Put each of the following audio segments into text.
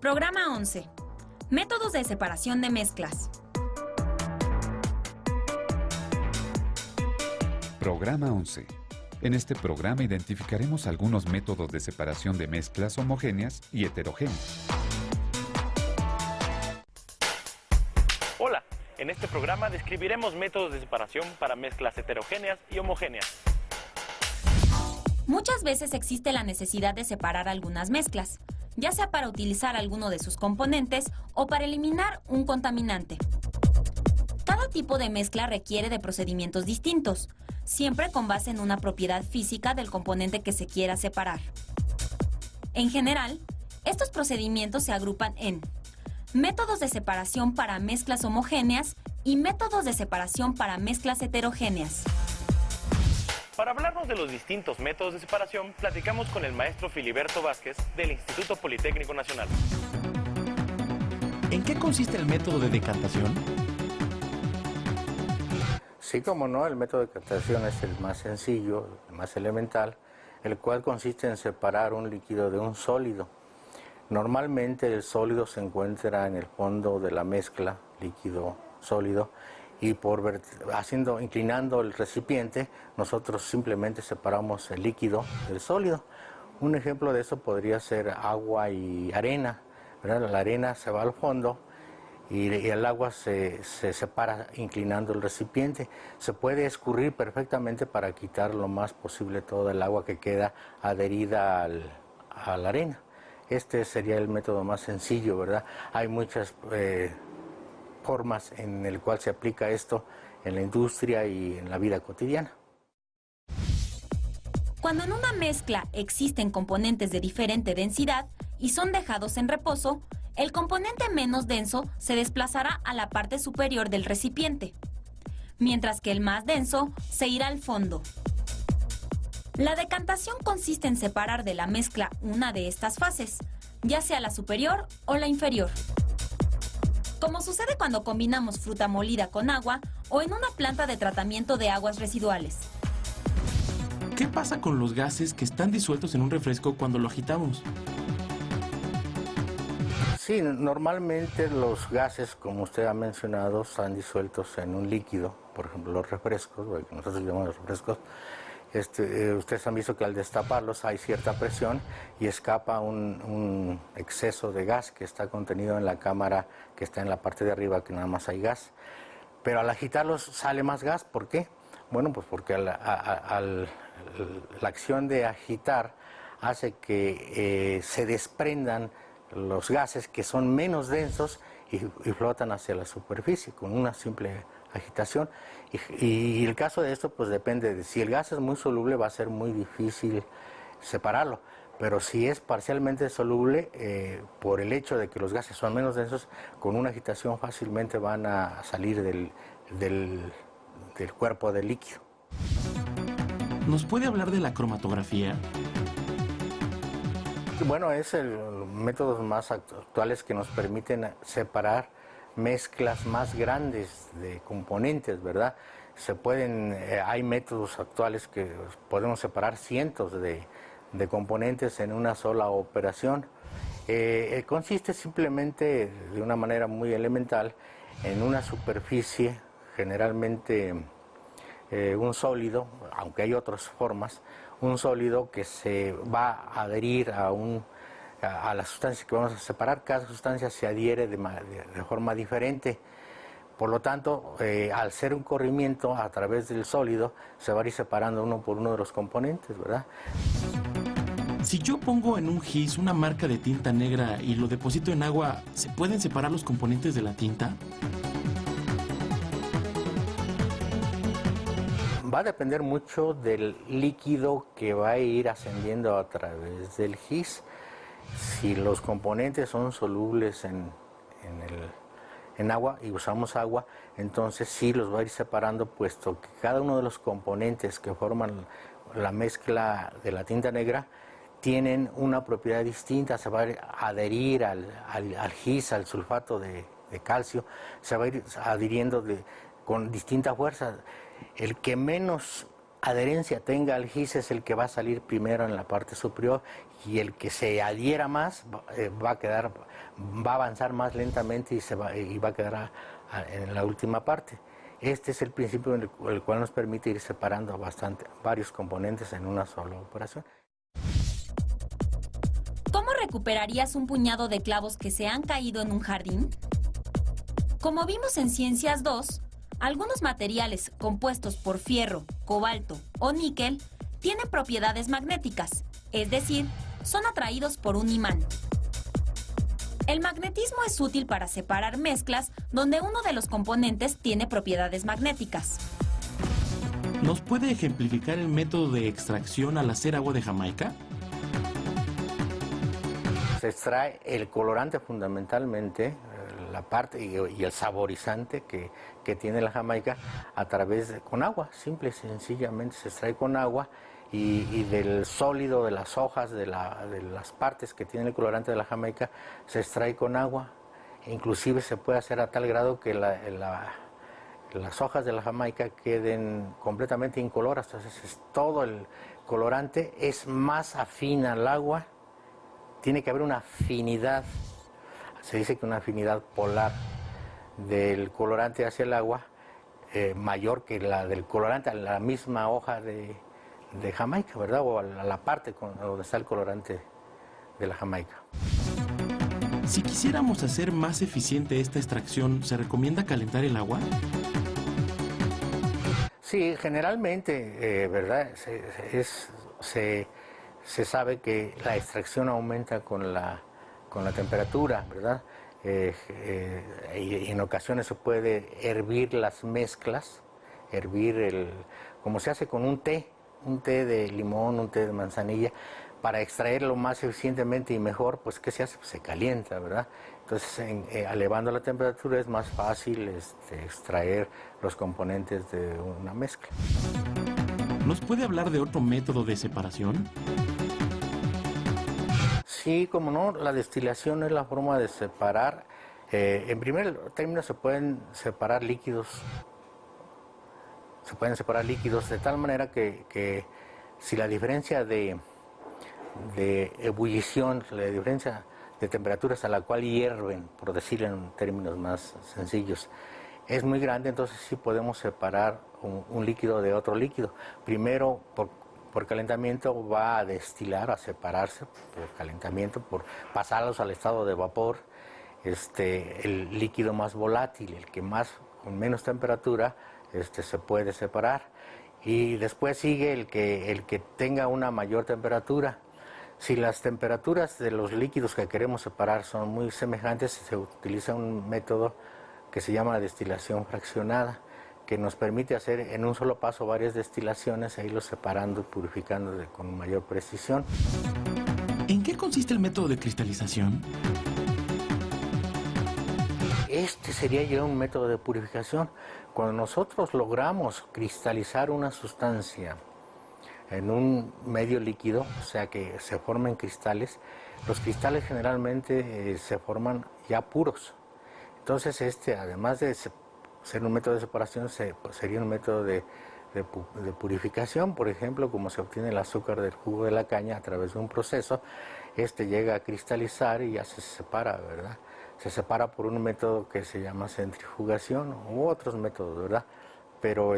Programa 11. Métodos de separación de mezclas. Programa 11. En este programa identificaremos algunos métodos de separación de mezclas homogéneas y heterogéneas. Hola, en este programa describiremos métodos de separación para mezclas heterogéneas y homogéneas. Muchas veces existe la necesidad de separar algunas mezclas, ya sea para utilizar alguno de sus componentes o para eliminar un contaminante. Cada tipo de mezcla requiere de procedimientos distintos, siempre con base en una propiedad física del componente que se quiera separar. En general, estos procedimientos se agrupan en métodos de separación para mezclas homogéneas y métodos de separación para mezclas heterogéneas. Para hablarnos de los distintos métodos de separación, platicamos con el maestro Filiberto Vázquez del Instituto Politécnico Nacional. ¿En qué consiste el método de decantación? Sí, como no, el método de decantación es el más sencillo, el más elemental, el cual consiste en separar un líquido de un sólido. Normalmente el sólido se encuentra en el fondo de la mezcla líquido-sólido y inclinando el recipiente, nosotros simplemente separamos el líquido del sólido. Un ejemplo de eso podría ser agua y arena, ¿verdad? La arena se va al fondo y el agua se separa inclinando el recipiente. Se puede escurrir perfectamente para quitar lo más posible toda el agua que queda adherida a la arena. Este sería el método más sencillo, ¿verdad? Hay muchas formas en el cual se aplica esto en la industria y en la vida cotidiana. Cuando en una mezcla existen componentes de diferente densidad y son dejados en reposo, el componente menos denso se desplazará a la parte superior del recipiente, mientras que el más denso se irá al fondo. La decantación consiste en separar de la mezcla una de estas fases, ya sea la superior o la inferior. Como sucede cuando combinamos fruta molida con agua o en una planta de tratamiento de aguas residuales. ¿Qué pasa con los gases que están disueltos en un refresco cuando lo agitamos? Sí, normalmente los gases, como usted ha mencionado, están disueltos en un líquido, por ejemplo los refrescos, lo que nosotros llamamos refrescos. Ustedes han visto que al destaparlos hay cierta presión y escapa un exceso de gas que está contenido en la cámara que está en la parte de arriba, que nada más hay gas. Pero al agitarlos sale más gas, ¿por qué? Bueno, pues porque la acción de agitar hace que se desprendan los gases que son menos densos y flotan hacia la superficie con una simple agitación. Y el caso de esto pues depende de si el gas es muy soluble, va a ser muy difícil separarlo, pero si es parcialmente soluble, por el hecho de que los gases son menos densos, con una agitación fácilmente van a salir del cuerpo del líquido. ¿Nos puede hablar de la cromatografía? Bueno, es el métodos más actuales que nos permiten separar mezclas más grandes de componentes, ¿verdad? Hay métodos actuales que podemos separar cientos de componentes en una sola operación. Consiste simplemente de una manera muy elemental en una superficie, generalmente un sólido, aunque hay otras formas, un sólido que se va a adherir a la sustancia que vamos a separar. Cada sustancia se adhiere de forma diferente. Por lo tanto, al ser un corrimiento a través del sólido, se va a ir separando uno por uno de los componentes, ¿verdad? Si yo pongo en un gis una marca de tinta negra y lo deposito en agua, ¿se pueden separar los componentes de la tinta? Va a depender mucho del líquido que va a ir ascendiendo a través del gis. Si los componentes son solubles en agua y usamos agua, entonces sí los va a ir separando, puesto que cada uno de los componentes que forman la mezcla de la tinta negra tienen una propiedad distinta. Se va a adherir al gis, al sulfato de calcio, se va a ir adhiriendo con distinta fuerza. El que menos adherencia tenga al gis es el que va a salir primero en la parte superior, y el que se adhiera más va a quedar va a avanzar más lentamente y va a quedar en la última parte. Este es el principio el cual nos permite ir separando varios componentes en una sola operación. ¿Cómo recuperarías un puñado de clavos que se han caído en un jardín? Como vimos en Ciencias 2, algunos materiales compuestos por fierro, cobalto o níquel tienen propiedades magnéticas, es decir, son atraídos por un imán. El magnetismo es útil para separar mezclas donde uno de los componentes tiene propiedades magnéticas. ¿Nos puede ejemplificar el método de extracción al hacer agua de Jamaica? Se extrae el colorante fundamentalmente, la parte y el saborizante que tiene la Jamaica con agua, simple y sencillamente se extrae con agua y del sólido de las hojas, de las partes que tiene el colorante de la Jamaica, se extrae con agua. Inclusive se puede hacer a tal grado que las hojas de la Jamaica queden completamente incoloras, entonces todo el colorante es más afín al agua. Tiene que haber una afinidad, se dice que una afinidad polar del colorante hacia el agua mayor que la del colorante a la misma hoja de Jamaica, ¿verdad? O a la parte donde está el colorante de la Jamaica. Si quisiéramos hacer más eficiente esta extracción, ¿se recomienda calentar el agua? Sí, generalmente, ¿verdad? Se sabe que la extracción aumenta con la temperatura, ¿verdad? Y en ocasiones se puede hervir las mezclas, como se hace con un té de limón, un té de manzanilla, para extraerlo más eficientemente y mejor, pues ¿qué se hace? Pues se calienta, ¿verdad? Entonces, elevando la temperatura es más fácil extraer los componentes de una mezcla. ¿Nos puede hablar de otro método de separación? Sí, como no, la destilación es la forma de separar. En primer término se pueden separar líquidos. Se pueden separar líquidos de tal manera que si la diferencia de ebullición, la diferencia de temperaturas a la cual hierven, por decirlo en términos más sencillos, es muy grande, entonces sí podemos separar un líquido de otro líquido. Primero, por calentamiento va a destilar, a separarse por calentamiento, por pasarlos al estado de vapor. El líquido más volátil, el que con menos temperatura, se puede separar. Y después sigue el que tenga una mayor temperatura. Si las temperaturas de los líquidos que queremos separar son muy semejantes, se utiliza un método que se llama destilación fraccionada, que nos permite hacer en un solo paso varias destilaciones e irlos separando y purificando con mayor precisión. ¿En qué consiste el método de cristalización? Este sería ya un método de purificación. Cuando nosotros logramos cristalizar una sustancia en un medio líquido, o sea que se formen cristales, los cristales generalmente se forman ya puros. Entonces además de ser un método de separación, sería un método de purificación, por ejemplo, como se obtiene el azúcar del jugo de la caña a través de un proceso, llega a cristalizar y ya se separa, ¿verdad? Se separa por un método que se llama centrifugación u otros métodos, ¿verdad? Pero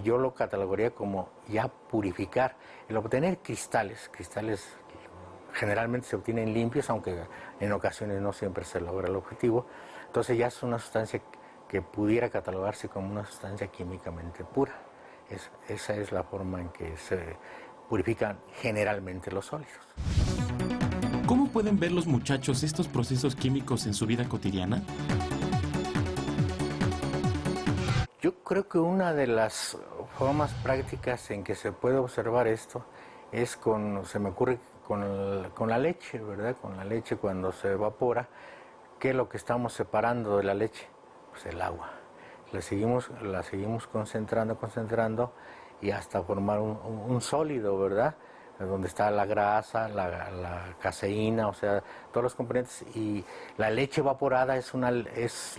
yo lo catalogaría como ya purificar, el obtener cristales generalmente se obtienen limpios, aunque en ocasiones no siempre se logra el objetivo, entonces ya es una sustancia que pudiera catalogarse como una sustancia químicamente pura. Esa es la forma en que se purifican generalmente los sólidos. ¿Cómo pueden ver los muchachos estos procesos químicos en su vida cotidiana? Yo creo que una de las formas prácticas en que se puede observar esto es se me ocurre con la leche, ¿verdad? Con la leche cuando se evapora, ¿qué es lo que estamos separando de la leche? Pues el agua. La seguimos concentrando y hasta formar un sólido, ¿verdad? Donde está la grasa, la caseína, o sea, todos los componentes, y la leche evaporada es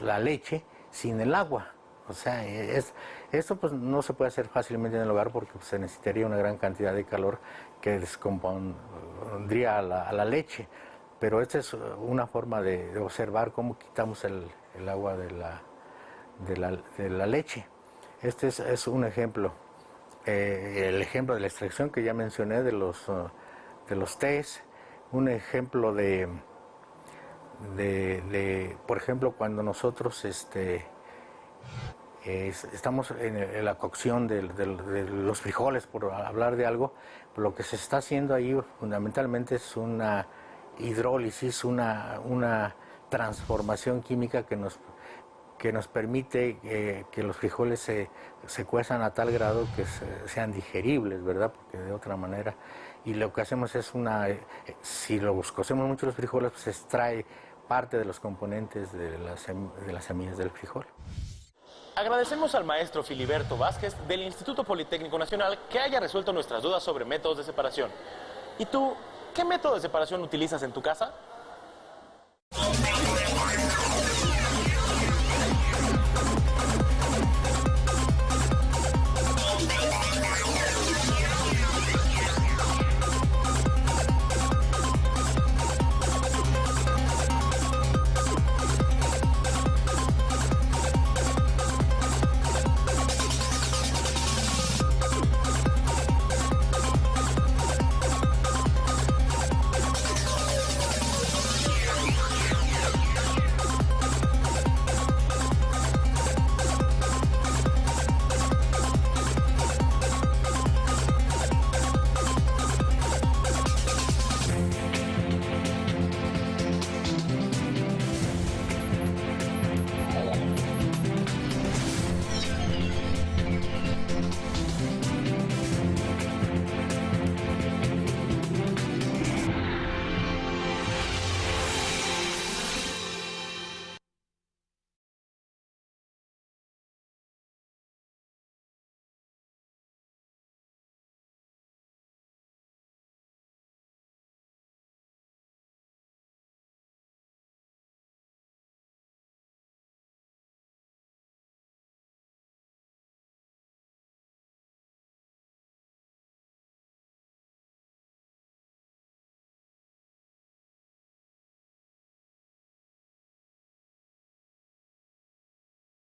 la leche sin el agua. O sea, esto pues no se puede hacer fácilmente en el hogar porque se necesitaría una gran cantidad de calor que descompondría a la leche. pero esta es una forma de observar cómo quitamos el agua de la leche. Este es un ejemplo. El ejemplo de la extracción que ya mencioné de los tés, un ejemplo por ejemplo, cuando nosotros estamos en la cocción de los frijoles, por hablar de algo, lo que se está haciendo ahí fundamentalmente es una hidrólisis, una transformación química que nos permite que los frijoles se cuezan a tal grado que sean digeribles, ¿verdad? Porque de otra manera, y lo que hacemos es si los cocemos mucho los frijoles, pues se extrae parte de los componentes de las semillas del frijol. Agradecemos al maestro Filiberto Vázquez del Instituto Politécnico Nacional que haya resuelto nuestras dudas sobre métodos de separación. ¿Y tú, qué método de separación utilizas en tu casa?